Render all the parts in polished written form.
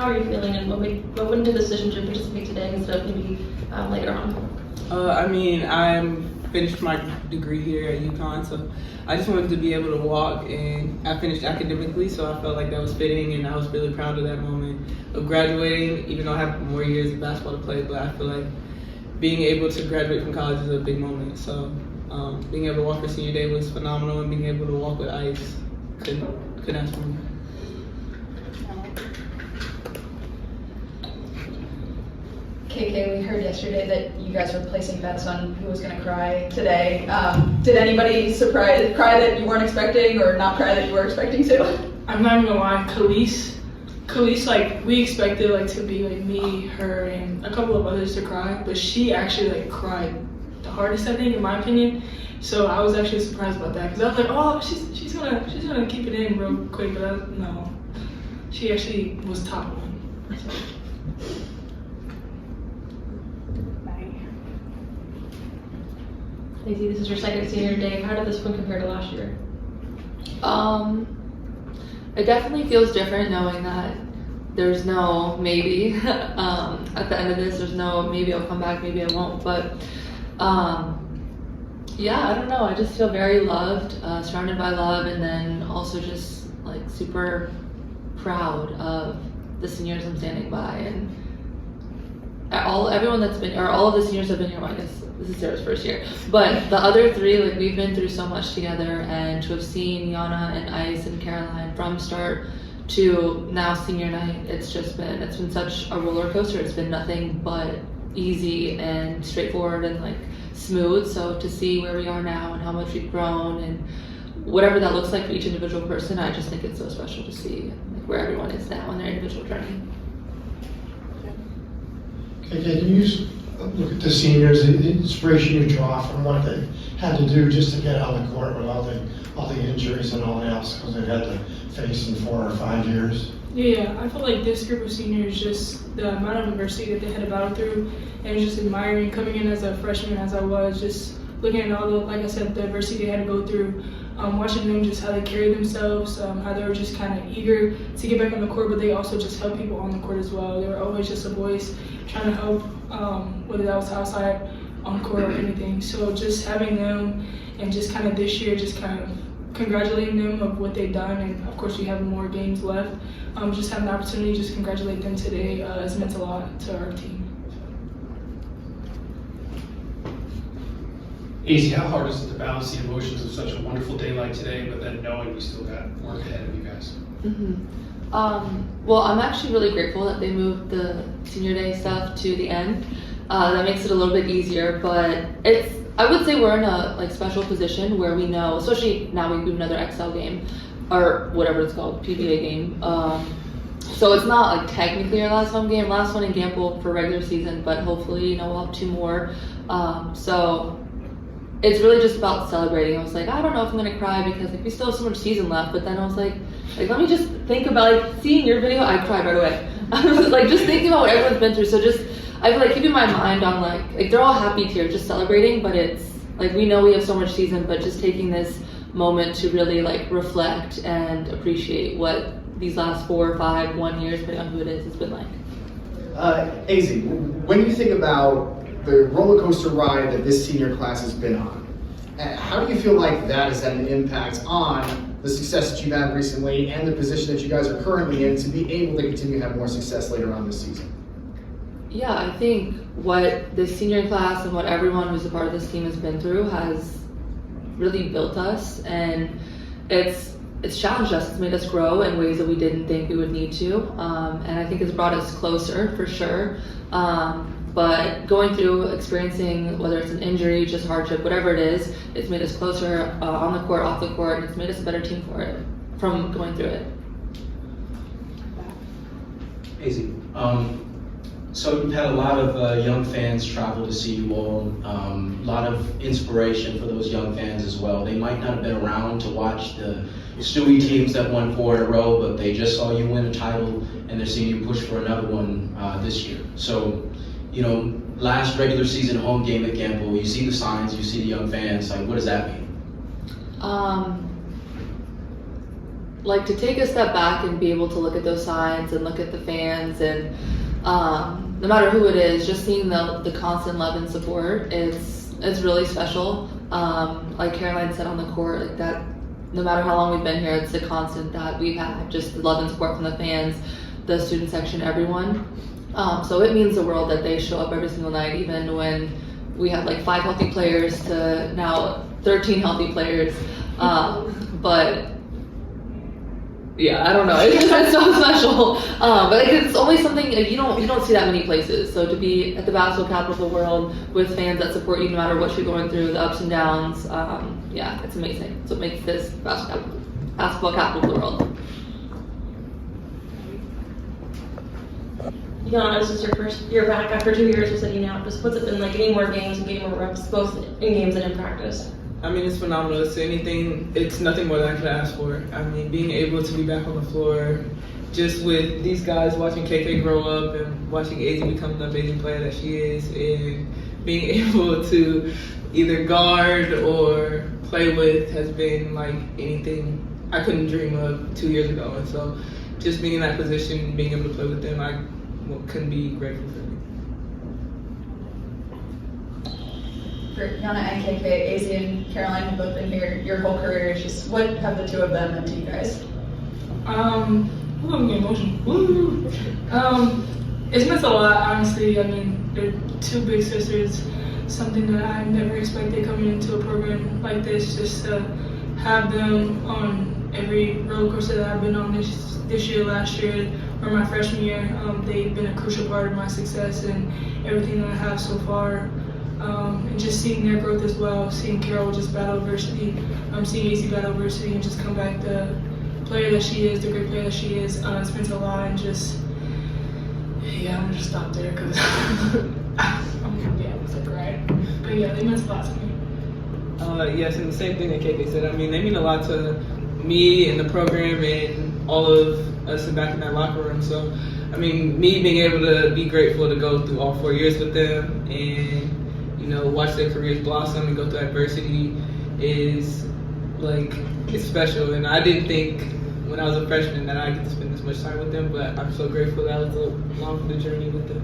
how are you feeling, and what went into the decision to participate today instead of maybe later on? I'm finished my degree here at UConn, so I just wanted to be able to walk, and I finished academically, so I felt like that was fitting, and I was really proud of that moment of graduating, even though I have more years of basketball to play, but I feel like being able to graduate from college is a big moment. So being able to walk for senior day was phenomenal, and being able to walk with ice, couldn't ask for more. KK, we heard yesterday that you guys were placing bets on who was going to cry today. Did anybody cry that you weren't expecting, or not cry that you were expecting to? I'm not even gonna lie, Khalees, like, we expected like to be like me, her, and a couple of others to cry, but she actually like cried the hardest, I think, in my opinion. So I was actually surprised about that, because I was like, oh, she's gonna keep it in real quick, but no, she actually was top one. So. Azzi, this is your second senior day. How did this one compare to last year? It definitely feels different knowing that there's no maybe. At the end of this, there's no maybe I'll come back, maybe I won't. But yeah, I don't know. I just feel very loved, surrounded by love, and then also just like super proud of the seniors I'm standing by, and everyone that's been, or all of the seniors have been here. Well, I guess this is Sarah's first year, but the other three, like, we've been through so much together, and to have seen Ayanna and Ice and Caroline from start to now senior night, it's been such a roller coaster. It's been nothing but easy and straightforward and like smooth. So to see where we are now and how much we've grown and whatever that looks like for each individual person, I just think it's so special to see like where everyone is now in their individual journey. Okay, can you look at the seniors, the inspiration you draw from what they had to do just to get on the court with all the injuries and all the obstacles they've had to face in 4 or 5 years? Yeah, I feel like this group of seniors, just the amount of adversity that they had to battle through, and just admiring, coming in as a freshman as I was, just looking at all the, like I said, the adversity they had to go through, watching them just how they carry themselves, how they were just kind of eager to get back on the court, but they also just help people on the court as well. They were always just a voice trying to help, whether that was outside, on court, or anything. So just having them, and just kind of this year, just kind of congratulating them of what they've done, and of course we have more games left. Just having the opportunity to just congratulate them today has meant a lot to our team. Azzi, how hard is it to balance the emotions of such a wonderful day like today, but then knowing we still got work ahead of you guys? Well, I'm actually really grateful that they moved the senior day stuff to the end. That makes it a little bit easier, but I would say we're in a like special position where we know, especially now we do another XL game, or whatever it's called, PBA game. So it's not like technically our last home game, last one in Gampel for regular season, but hopefully, we'll have 2 more. So it's really just about celebrating. I was like, I don't know if I'm gonna cry because like we still have so much season left, but then I was like let me just think about like seeing your video. I cried right away. I was like just thinking about what everyone's been through. So just I feel like keeping my mind on like they're all happy here, just celebrating, but it's like we know we have so much season, but just taking this moment to really like reflect and appreciate what these last 4 or 5, 1 year, depending on who it is, it's been like. Azzi, when you think about the roller coaster ride that this senior class has been on, how do you feel like that has had an impact on the success that you've had recently and the position that you guys are currently in to be able to continue to have more success later on this season? Yeah, I think what the senior class and what everyone who's a part of this team has been through has really built us, and it's challenged us. It's made us grow in ways that we didn't think we would need to, and I think it's brought us closer for sure. But going through, experiencing, whether it's an injury, just hardship, whatever it is, it's made us closer on the court, off the court, and it's made us a better team for it, from going through it. Azzi, so you've had a lot of young fans travel to see you all, a lot of inspiration for those young fans as well. They might not have been around to watch the Stewie teams that won 4 in a row, but they just saw you win a title and they're seeing you push for another one this year. So, last regular season home game at Gampel, you see the signs, you see the young fans, like what does that mean? like to take a step back and be able to look at those signs and look at the fans and no matter who it is, just seeing the constant love and support it's really special. Like Caroline said on the court, like that no matter how long we've been here, it's a constant that we've had, just the love and support from the fans, the student section, everyone. So it means the world that they show up every single night, even when we have like 5 healthy players to now 13 healthy players. But yeah, I don't know. It's so special. But like, it's only something like, you don't see that many places. So to be at the basketball capital of the world with fans that support you no matter what you're going through, the ups and downs, yeah, it's amazing. So it makes this basketball capital of the world. Ayanna, this is your first year back after 2 years of sitting out. Just what's it been like? Getting more games and getting more reps, both in games and in practice. I mean, it's phenomenal. It's nothing more than I could ask for. I mean, being able to be back on the floor, just with these guys, watching KK grow up and watching Azzi become the amazing player that she is, and being able to either guard or play with has been like anything I couldn't dream of 2 years ago. And so just being in that position, being able to play with them, I couldn't be grateful for me. For Ayanna and KK, Azzi and Caroline have both been here your whole careers. Just what have the two of them meant to you guys? I'm getting emotional. Woo! It's meant a lot, honestly. I mean, they're 2 big sisters, something that I never expected coming into a program like this, just to have them on every roller coaster that I've been on this year, last year, or my freshman year. They've been a crucial part of my success and everything that I have so far. And just seeing their growth as well, seeing Carol just battle adversity, seeing Azzi battle adversity and just come back the player that she is, the great player that she is, it's meant a lot. And just, yeah, I'm gonna just stop there because I'm gonna cry. But yeah, they meant a lot to me. Yes, and the same thing that KK said. I mean, they mean a lot to me and the program and all of us back in that locker room. So, I mean, me being able to be grateful to go through all 4 years with them and watch their careers blossom and go through adversity is like, it's special. And I didn't think when I was a freshman that I get to spend this much time with them, but I'm so grateful that I was along for the journey with them.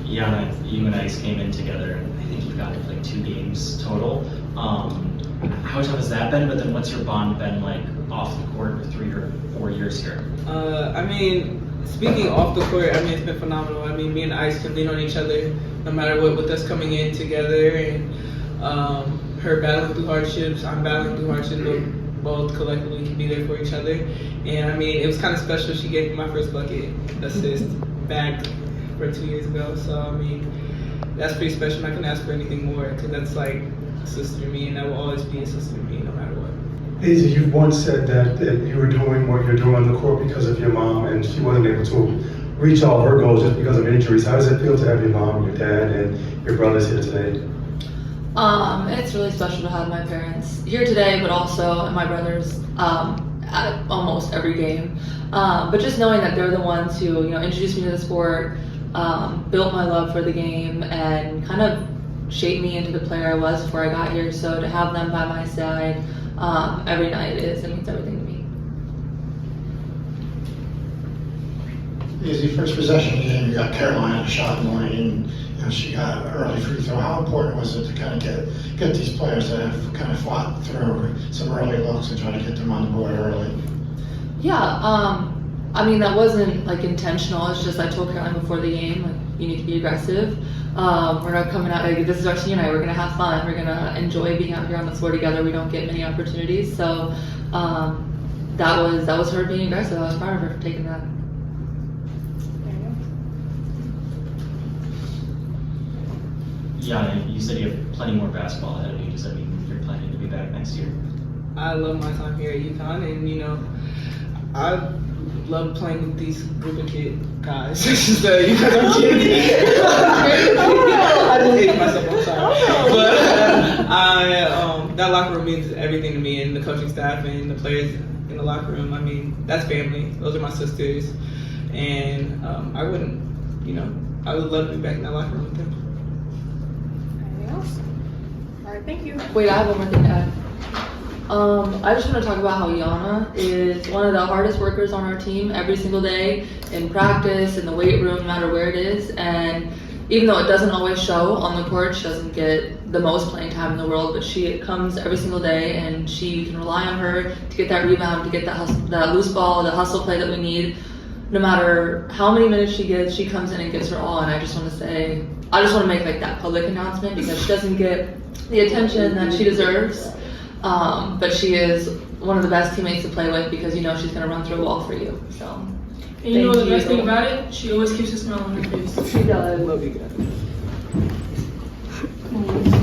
Ayanna, you and Ice came in together, and I think you've got like 2 games total. How tough has that been? But then what's your bond been like off the court for 3 or 4 years here? I mean, speaking off the court, I mean, it's been phenomenal. I mean, me and Ice can lean on each other no matter what, with us coming in together and her battling through hardships, I'm battling through hardships, but both collectively can be there for each other. And I mean, it was kind of special. She gave me my first bucket assist back for 2 years ago. So, I mean, that's pretty special. I couldn't ask for anything more because that's like a sister to me, and that will always be a sister to me no matter what. Azzi, you've once said that you were doing what you're doing on the court because of your mom, and she wasn't able to reach all of her goals just because of injuries. How does it feel to have your mom, your dad, and your brothers here today? It's really special to have my parents here today, but also my brothers at almost every game. But just knowing that they're the ones who introduced me to the sport, built my love for the game, and kind of shaped me into the player I was before I got here. So to have them by my side every night it means everything to me. Azzi, first possession game, you got Caroline a shot in the lane, and she got an early free throw. How important was it to kind of get these players that have kind of fought through some early looks and try to get them on the board early? Yeah, I mean, that wasn't like intentional. It's just I told Caroline before the game, like, you need to be aggressive. We're not coming out like, this is our senior night. We're gonna have fun. We're gonna enjoy being out here on the floor together. We don't get many opportunities, so that was her being aggressive. I was proud of her for taking that. Yeah, you said you have plenty more basketball ahead of you. Does that mean you're planning to be back next year? I love my time here at UConn, and I love playing with these group of guys. So you guys are kidding. I just hate myself. I'm sorry, but that locker room means everything to me, and the coaching staff and the players in the locker room. I mean, that's family. Those are my sisters, and I would love to be back in that locker room with them. Anything else? All right, thank you. Wait, I have one more thing to add. I just want to talk about how Ayanna is one of the hardest workers on our team every single day in practice, in the weight room, no matter where it is. And even though it doesn't always show on the court, she doesn't get the most playing time in the world, but she comes every single day, and you can rely on her to get that rebound, to get that loose ball, the hustle play that we need. No matter how many minutes she gets, she comes in and gives her all. And I just want to make like that public announcement, because she doesn't get the attention that she deserves. But she is one of the best teammates to play with, because you know she's gonna run through a wall for you. So. And you know the best thing about it? She always keeps a smile on her face. She does. Love you guys.